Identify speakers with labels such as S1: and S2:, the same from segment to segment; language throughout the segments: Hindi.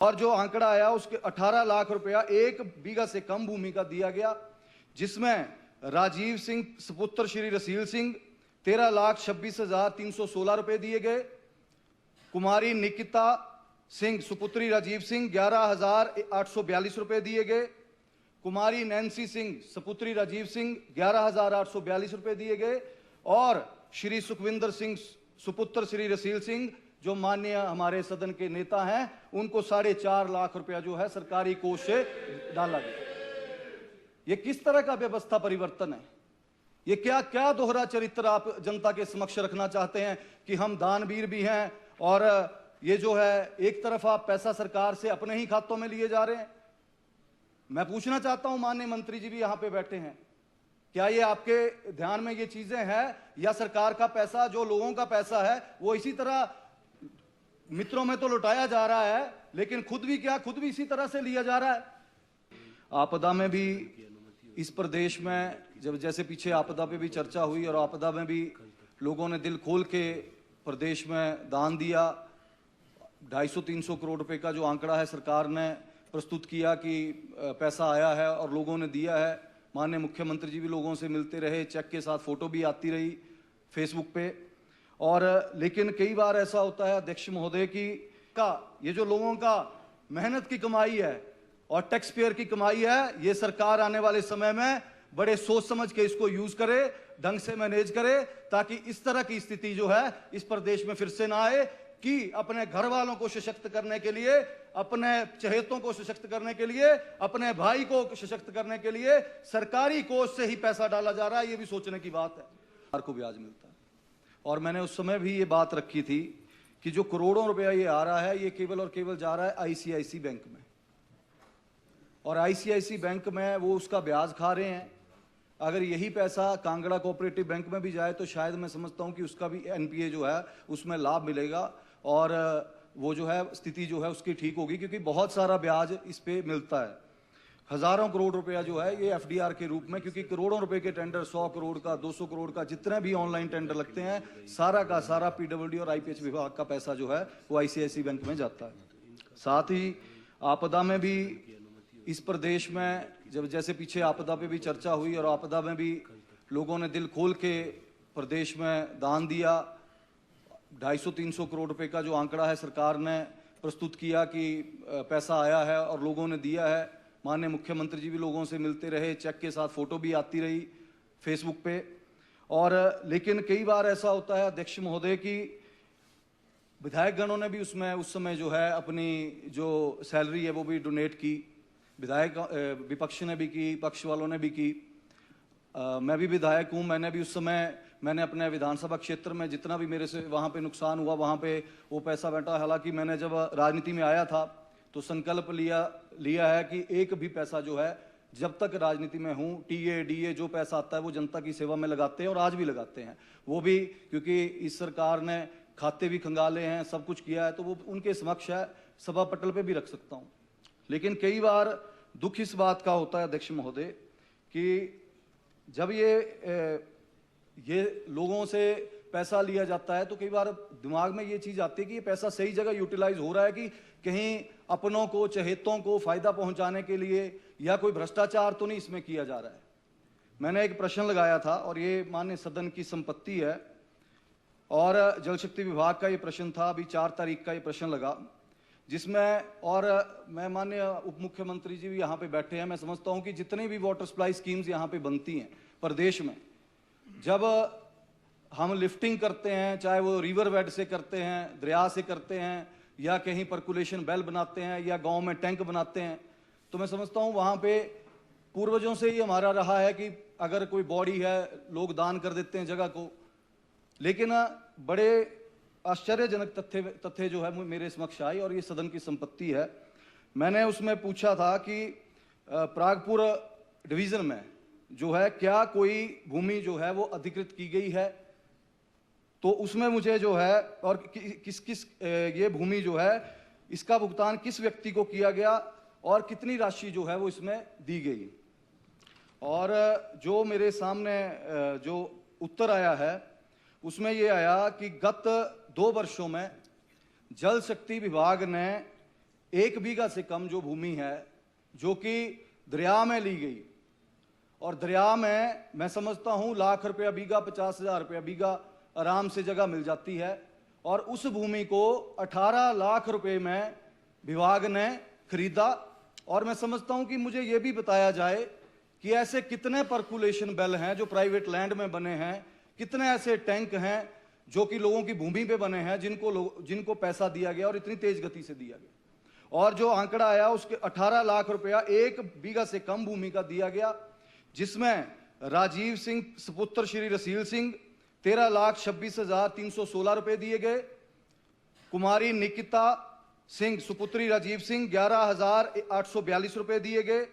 S1: और जो आंकड़ा आया उसके 18 लाख रुपया 1 बीघा से कम भूमि का दिया गया, जिसमें राजीव सिंह सुपुत्र श्री रसील सिंह 13,26,316 रुपए दिए गए। कुमारी निकिता सिंह सुपुत्री राजीव सिंह 11,842 रुपए दिए गए। कुमारी नैन्सी सिंह सुपुत्री राजीव सिंह 11,842 रुपए दिए गए। और श्री सुखविंदर सिंह सुपुत्र श्री रसील सिंह जो माननीय हमारे सदन के नेता हैं, उनको 4.5 लाख रुपया जो है सरकारी कोष से डाला गया। ये किस तरह का व्यवस्था परिवर्तन है? ये क्या क्या दोहरा चरित्र आप जनता के समक्ष रखना चाहते हैं कि हम दानवीर भी हैं और ये जो है एक तरफ आप पैसा सरकार से अपने ही खातों में लिए जा रहे हैं। मैं पूछना चाहता हूं, माननीय मंत्री जी भी यहां पे बैठे हैं, क्या ये आपके ध्यान में ये चीजें हैं या सरकार का पैसा जो लोगों का पैसा है वो इसी तरह मित्रों में तो लुटाया जा रहा है, लेकिन खुद भी इसी तरह से लिया जा रहा है। आपदा में भी इस प्रदेश में जब जैसे पीछे आपदा पे भी चर्चा हुई और आपदा में भी लोगों ने दिल खोल के प्रदेश में दान दिया। 250-300 करोड़ रुपए का जो आंकड़ा है सरकार ने प्रस्तुत किया कि पैसा आया है और लोगों ने दिया है। माननीय मुख्यमंत्री जी भी लोगों से मिलते रहे, चेक के साथ फोटो भी आती रही फेसबुक पे। और लेकिन कई बार ऐसा होता है अध्यक्ष महोदय की ये जो लोगों का मेहनत की कमाई है और टैक्स पेयर की कमाई है, ये सरकार आने वाले समय में बड़े सोच समझ के इसको यूज करे, ढंग से मैनेज करे, ताकि इस तरह की स्थिति जो है इस प्रदेश में फिर से ना आए कि अपने घर वालों को सशक्त करने के लिए, अपने चहेतों को सशक्त करने के लिए, अपने भाई को सशक्त करने के लिए सरकारी कोष से ही पैसा डाला जा रहा है। ये भी सोचने की बात है। सरकार को ब्याज मिलता है और मैंने उस समय भी ये बात रखी थी कि जो करोड़ों रुपया ये आ रहा है ये केवल और केवल जा रहा है आईसीआईसी बैंक में, और आईसीआईसी बैंक में वो उसका ब्याज खा रहे हैं। अगर यही पैसा कांगड़ा कोऑपरेटिव बैंक में भी जाए तो शायद मैं समझता हूं कि उसका भी एनपीए जो है उसमें लाभ मिलेगा और वो जो है स्थिति जो है उसकी ठीक होगी, क्योंकि बहुत सारा ब्याज इस पे मिलता है। हजारों करोड़ रुपया जो है ये एफडीआर के रूप में, क्योंकि करोड़ों रुपए के टेंडर 100 करोड़ का 200 करोड़ का जितने भी ऑनलाइन टेंडर लगते हैं सारा का सारा पीडब्ल्यूडी और आईपीएच विभाग का पैसा जो है वो आईसीआईसी बैंक में जाता है। साथ ही आपदा में भी इस प्रदेश में जब जैसे पीछे आपदा पे भी चर्चा हुई और आपदा में भी लोगों ने दिल खोल के प्रदेश में दान दिया। 250-300 करोड़ रुपए का जो आंकड़ा है सरकार ने प्रस्तुत किया कि पैसा आया है और लोगों ने दिया है। माननीय मुख्यमंत्री जी भी लोगों से मिलते रहे, चेक के साथ फोटो भी आती रही फेसबुक पे। और लेकिन कई बार ऐसा होता है अध्यक्ष महोदय की विधायक गणों ने भी उसमें उस समय जो है अपनी जो सैलरी है वो भी डोनेट की। विधायक विपक्ष ने भी की, पक्ष वालों ने भी की। मैं भी विधायक हूं, मैंने भी उस समय मैंने अपने विधानसभा क्षेत्र में जितना भी मेरे से वहां पे नुकसान हुआ वहां पे वो पैसा बैठा। हालांकि मैंने जब राजनीति में आया था तो संकल्प लिया है कि एक भी पैसा जो है जब तक राजनीति में हूं टीए डीए जो पैसा आता है वो जनता की सेवा में लगाते हैं और आज भी लगाते हैं। वो भी क्योंकि इस सरकार ने खाते भी खंगाले हैं, सब कुछ किया है, तो वो उनके समक्ष है, सभा पटल पे भी रख सकता हूं। लेकिन कई बार दुख इस बात का होता है अध्यक्ष महोदय कि जब ये लोगों से पैसा लिया जाता है तो कई बार दिमाग में ये चीज आती है कि ये पैसा सही जगह यूटिलाइज हो रहा है कि कहीं अपनों को चहेतों को फायदा पहुंचाने के लिए या कोई भ्रष्टाचार तो नहीं इसमें किया जा रहा है। मैंने एक प्रश्न लगाया था और ये माननीय सदन की संपत्ति है और जल शक्ति विभाग का ये प्रश्न था। अभी 4 तारीख का ये प्रश्न लगा जिसमें, और मैं माननीय उप मुख्यमंत्री जी भी यहाँ पे बैठे हैं, मैं समझता हूँ कि जितनी भी वाटर सप्लाई स्कीम्स यहाँ पे बनती हैं प्रदेश में, जब हम लिफ्टिंग करते हैं, चाहे वो रिवर बेड से करते हैं, दरिया से करते हैं, या कहीं परकुलेशन बेल बनाते हैं या गांव में टैंक बनाते हैं, तो मैं समझता हूँ वहाँ पे पूर्वजों से ही हमारा रहा है कि अगर कोई बॉडी है लोग दान कर देते हैं जगह को। लेकिन बड़े आश्चर्यजनक तथ्य जो है मेरे समक्ष आई और ये सदन की संपत्ति है। मैंने उसमें पूछा था कि प्रागपुर डिवीजन में जो है क्या कोई भूमि जो है वो अधिकृत की गई है, तो उसमें मुझे जो है और किस ये भूमि जो है इसका भुगतान किस व्यक्ति को किया गया और कितनी राशि जो है वो इसमें दी गई। और जो मेरे सामने जो उत्तर आया है उसमें ये आया कि गत 2 वर्षों में जल शक्ति विभाग ने 1 बीघा से कम जो भूमि है जो कि दरिया में ली गई, और दरिया में मैं समझता हूं लाख रुपया बीघा, 50,000 रुपया बीघा आराम से जगह मिल जाती है, और उस भूमि को 18 लाख रुपए में विभाग ने खरीदा। और मैं समझता हूं कि मुझे यह भी बताया जाए कि ऐसे कितने पर्कुलेशन बेल हैं जो प्राइवेट लैंड में बने हैं, कितने ऐसे टैंक हैं जो कि लोगों की भूमि पे बने हैं जिनको पैसा दिया गया और इतनी तेज गति से दिया गया। और जो आंकड़ा आया उसके 18 लाख रुपया 1 बीघा से कम भूमि का दिया गया, जिसमें राजीव सिंह सुपुत्र श्री रसील सिंह 13,26,316 रुपए दिए गए, कुमारी निकिता सिंह सुपुत्री राजीव सिंह 11,842 रुपए दिए गए,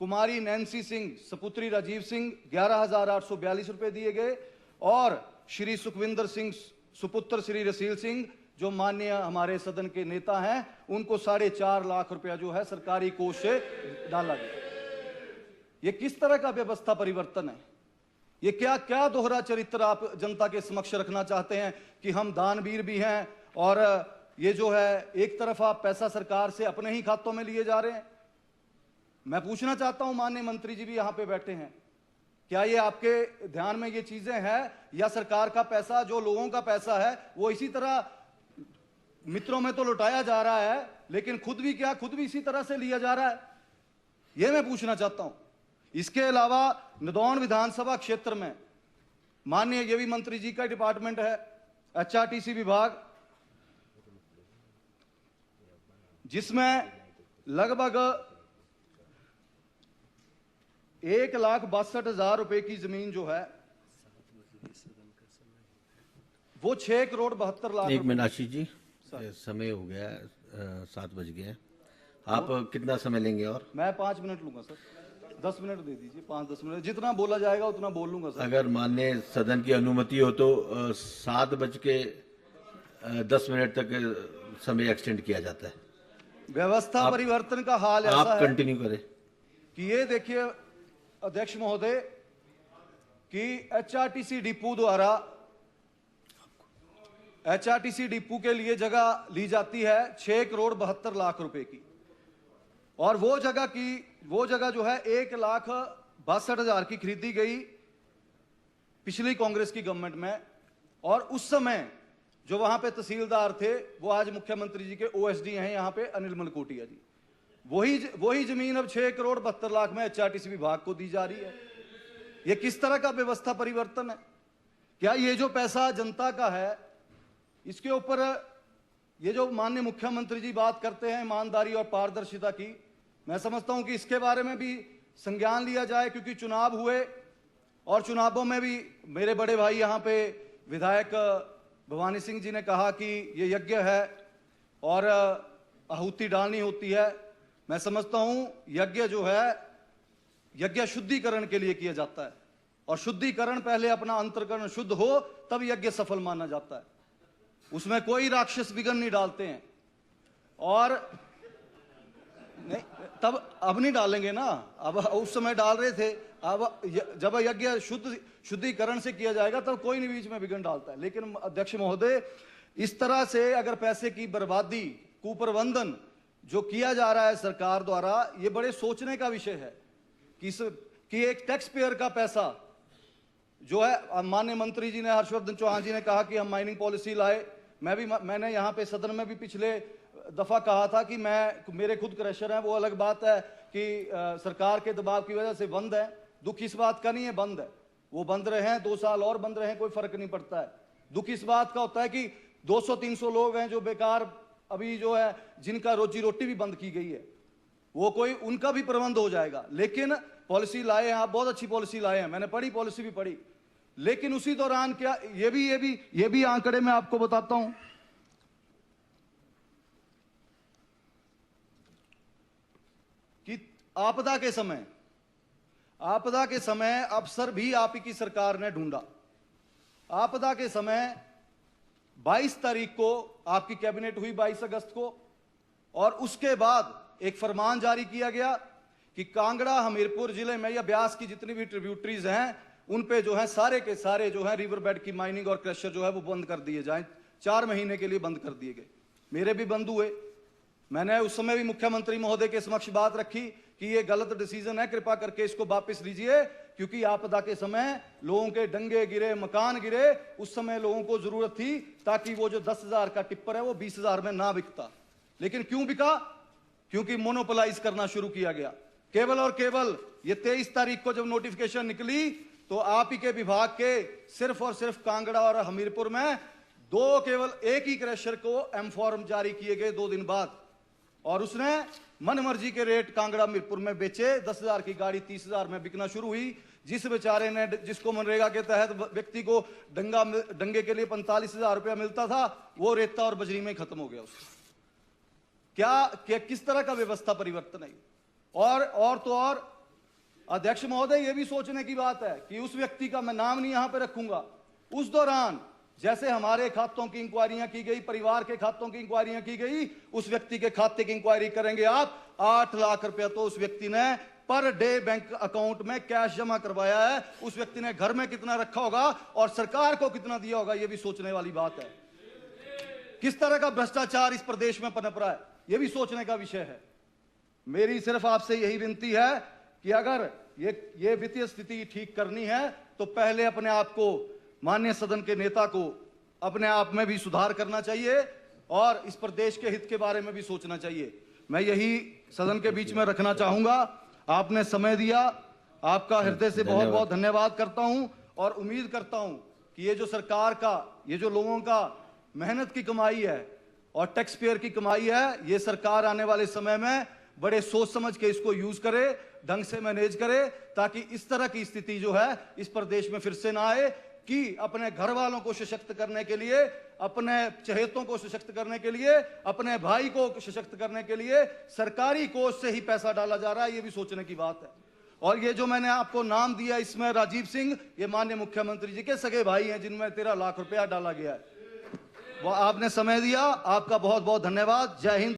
S1: कुमारी नैन्सी सिंह सुपुत्री राजीव सिंह 11,842 रुपए दिए गए, और श्री सुखविंदर सिंह सुपुत्र श्री रसील सिंह जो माननीय हमारे सदन के नेता हैं, उनको 4.5 लाख रुपया जो है सरकारी कोष से डाला गया। ये किस तरह का व्यवस्था परिवर्तन है? ये क्या क्या दोहरा चरित्र आप जनता के समक्ष रखना चाहते हैं कि हम दानवीर भी हैं, और ये जो है एक तरफ आप पैसा सरकार से अपने ही खातों में लिए जा रहे हैं। मैं पूछना चाहता हूं, माननीय मंत्री जी भी यहां पे बैठे हैं, क्या ये आपके ध्यान में ये चीजें हैं, या सरकार का पैसा जो लोगों का पैसा है वो इसी तरह मित्रों में तो लुटाया जा रहा है, लेकिन खुद भी इसी तरह से लिया जा रहा है? ये मैं पूछना चाहता हूं। इसके अलावा नदौन विधानसभा क्षेत्र में माननीय ये भी मंत्री जी का डिपार्टमेंट है, HRTC विभाग, जिसमें लगभग 1,62,000 रुपए की जमीन जो है वो 6,72,00,000।
S2: एक मिनट आशीष जी, समय हो गया, 7 बज गए। आप कितना समय लेंगे? और मैं
S1: 5 मिनट लूंगा सर, 10 मिनट दे दीजिए, 5-10 मिनट, जितना बोला जाएगा उतना बोल लूंगा सर।
S2: अगर माननीय सदन की अनुमति हो तो 7:10 तक समय एक्सटेंड किया जाता है।
S1: व्यवस्था परिवर्तन का हाल ऐसा
S2: आप
S1: है,
S2: कंटिन्यू करें
S1: कि ये देखिए अध्यक्ष महोदय कि HRTC डिपो के लिए जगह ली जाती है 6,72,00,000 रुपए की, और वो जगह जो है 1,62,000 की खरीदी गई पिछली कांग्रेस की गवर्नमेंट में। और उस समय जो वहां पे तहसीलदार थे वो आज मुख्यमंत्री जी के OSD हैं यहां पे, अनिल मलकोटिया जी। वही जमीन अब 6,72,00,000 में HRTC विभाग को दी जा रही है। ये किस तरह का व्यवस्था परिवर्तन है? क्या ये जो पैसा जनता का है, इसके ऊपर ये जो माननीय मुख्यमंत्री जी बात करते हैं ईमानदारी और पारदर्शिता की, मैं समझता हूं कि इसके बारे में भी संज्ञान लिया जाए, क्योंकि चुनाव हुए और चुनावों में भी मेरे बड़े भाई यहां पे विधायक भवानी सिंह जी ने कहा कि ये यज्ञ है और आहुति डालनी होती है। मैं समझता हूं यज्ञ जो है, यज्ञ शुद्धिकरण के लिए किया जाता है, और शुद्धिकरण पहले अपना अंतर्करण शुद्ध हो तब यज्ञ सफल माना जाता है। उसमें कोई राक्षस विघ्न नहीं डालते हैं, और नहीं तब अब नहीं डालेंगे ना, अब उस समय डाल रहे थे, अब जब यज्ञ शुद्धिकरण से किया जाएगा तब कोई नहीं बीच में विघ्न डालता है। लेकिन अध्यक्ष महोदय, इस तरह से अगर पैसे की बर्बादी, कुप्रबंधन जो किया जा रहा है सरकार द्वारा, ये बड़े सोचने का विषय है कि एक टैक्स पेयर का पैसा जो है, माननीय मंत्री जी ने, हर्षवर्धन चौहान जी ने कहा कि हम माइनिंग पॉलिसी लाए। मैंने यहाँ पे सदन में भी पिछले दफा कहा था कि मेरे खुद क्रशर हैं, वो अलग बात है कि सरकार के दबाव की वजह से बंद है। दुख इस बात का नहीं है बंद है, वो बंद रहे हैं 2 साल और बंद रहे हैं, कोई फर्क नहीं पड़ता है। दुख इस बात का होता है कि 200-300 लोग हैं जो बेकार अभी जो है, जिनका रोजी रोटी भी बंद की गई है, वो कोई उनका भी प्रबंध हो जाएगा। लेकिन पॉलिसी लाए हैं आप, बहुत अच्छी पॉलिसी लाए हैं, मैंने पढ़ी, पॉलिसी भी पढ़ी, लेकिन उसी दौरान क्या ये भी आंकड़े मैं आपको बताता हूं कि आपदा के समय अफसर भी आप ही की सरकार ने ढूंढा। आपदा के समय 22 तारीख को आपकी कैबिनेट हुई, 22 अगस्त को, और उसके बाद एक फरमान जारी किया गया कि कांगड़ा हमीरपुर जिले में या ब्यास की जितनी भी ट्रिब्यूटरीज हैं उन पे जो है सारे के सारे जो है रिवर बेड की माइनिंग और क्रशर जो है वो बंद कर दिए जाएं। 4 महीने के लिए बंद कर दिए गए। मेरे भी बंद हुए, मैंने उस समय भी मुख्यमंत्री महोदय के समक्ष बात रखी कि ये गलत डिसीजन है, कृपा करके इसको वापस लीजिए, क्योंकि आपदा के समय लोगों के डंगे गिरे, मकान गिरे, उस समय लोगों को जरूरत थी ताकि वो जो 10,000 का टिप्पर है वो 20,000 में ना बिकता। लेकिन क्यों बिका? क्योंकि मोनोपोलाइज करना शुरू किया गया। केवल और केवल ये 23 तारीख को जब नोटिफिकेशन निकली तो आप ही के विभाग के सिर्फ और सिर्फ कांगड़ा और हमीरपुर में केवल एक ही क्रशर को एम फॉर्म जारी किए गए 2 दिन बाद, और उसने मन मर्जी के रेट कांगड़ा हमीरपुर में बेचे। 10,000 की गाड़ी 30,000 में बिकना शुरू हुई। जिस बेचारे ने, जिसको मनरेगा के तहत व्यक्ति को डंगे के लिए 45,000 रुपया मिलता था, वो रेता और बजरी में खत्म हो गया उसका। क्या किस तरह का व्यवस्था परिवर्तन है? और तो और अध्यक्ष महोदय, यह भी सोचने की बात है कि उस व्यक्ति का मैं नाम नहीं यहां पे रखूंगा, उस दौरान जैसे हमारे खातों की इंक्वायरियां की गई, परिवार के खातों की इंक्वायरियां की गई, उस व्यक्ति के खाते की इंक्वायरी करेंगे आप। 8 लाख रुपया तो उस व्यक्ति ने पर डे बैंक अकाउंट में कैश जमा करवाया है। उस व्यक्ति ने घर में कितना रखा होगा और सरकार को कितना दिया होगा, यह भी सोचने वाली बात है। किस तरह का भ्रष्टाचार इस प्रदेश में पनप रहा है, यह भी सोचने का विषय है। मेरी सिर्फ आपसे यही विनती है कि अगर ये वित्तीय स्थिति ठीक करनी है तो पहले अपने आप को, माननीय सदन के नेता को अपने आप में भी सुधार करना चाहिए और इस प्रदेश के हित के बारे में भी सोचना चाहिए। मैं यही सदन के बीच में रखना चाहूंगा। आपने समय दिया, आपका हृदय से बहुत बहुत धन्यवाद करता हूं और उम्मीद करता हूं कि ये जो सरकार का, ये जो लोगों का मेहनत की कमाई है और टैक्स पेयर की कमाई है, ये सरकार आने वाले समय में बड़े सोच समझ के इसको यूज करे, ढंग से मैनेज करे, ताकि इस तरह की स्थिति जो है इस प्रदेश में फिर से ना आए कि अपने घर वालों को सशक्त करने के लिए, अपने चहेतों को सशक्त करने के लिए, अपने भाई को सशक्त करने के लिए सरकारी कोष से ही पैसा डाला जा रहा है। ये भी सोचने की बात है। और ये जो मैंने आपको नाम दिया, इसमें राजीव सिंह, ये माननीय मुख्यमंत्री जी के सगे भाई हैं जिनमें 13 लाख रुपया डाला गया है। वो आपने समय दिया, आपका बहुत बहुत धन्यवाद। जय हिंद।